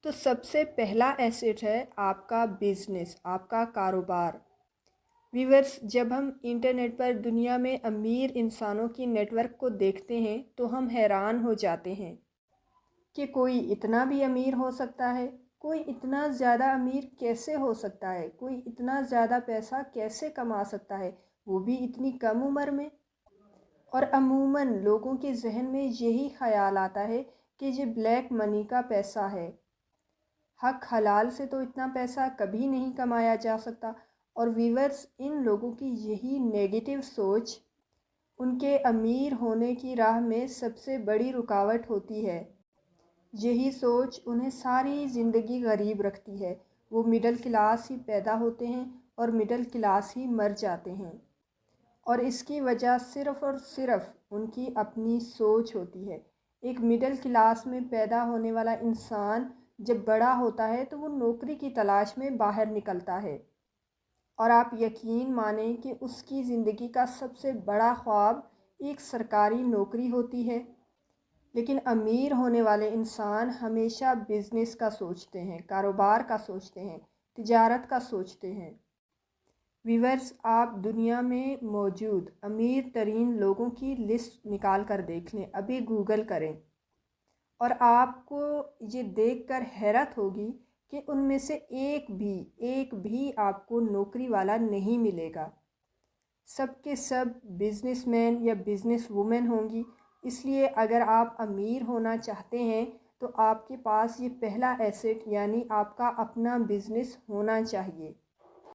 تو سب سے پہلا ایسٹ ہے آپ کا بزنس، آپ کا کاروبار۔ ویورز، جب ہم انٹرنیٹ پر دنیا میں امیر انسانوں کی نیٹ ورک کو دیکھتے ہیں تو ہم حیران ہو جاتے ہیں کہ کوئی اتنا بھی امیر ہو سکتا ہے، کوئی اتنا زیادہ امیر کیسے ہو سکتا ہے، کوئی اتنا زیادہ پیسہ کیسے کما سکتا ہے، وہ بھی اتنی کم عمر میں۔ اور عموماً لوگوں کے ذہن میں یہی خیال آتا ہے کہ یہ بلیک منی کا پیسہ ہے، حق حلال سے تو اتنا پیسہ کبھی نہیں کمایا جا سکتا۔ اور ویورز، ان لوگوں کی یہی نیگیٹو سوچ ان کے امیر ہونے کی راہ میں سب سے بڑی رکاوٹ ہوتی ہے۔ یہی سوچ انہیں ساری زندگی غریب رکھتی ہے۔ وہ مڈل کلاس ہی پیدا ہوتے ہیں اور مڈل کلاس ہی مر جاتے ہیں، اور اس کی وجہ صرف اور صرف ان کی اپنی سوچ ہوتی ہے۔ ایک مڈل کلاس میں پیدا ہونے والا انسان جب بڑا ہوتا ہے تو وہ نوکری کی تلاش میں باہر نکلتا ہے، اور آپ یقین مانیں کہ اس کی زندگی کا سب سے بڑا خواب ایک سرکاری نوکری ہوتی ہے۔ لیکن امیر ہونے والے انسان ہمیشہ بزنس کا سوچتے ہیں، کاروبار کا سوچتے ہیں، تجارت کا سوچتے ہیں۔ ویورز، آپ دنیا میں موجود امیر ترین لوگوں کی لسٹ نکال کر دیکھ لیں، ابھی گوگل کریں، اور آپ کو یہ دیکھ کر حیرت ہوگی کہ ان میں سے ایک بھی آپ کو نوکری والا نہیں ملے گا۔ سب کے سب بزنس مین یا بزنس وومن ہوں گی۔ اس لیے اگر آپ امیر ہونا چاہتے ہیں تو آپ کے پاس یہ پہلا ایسٹ یعنی آپ کا اپنا بزنس ہونا چاہیے۔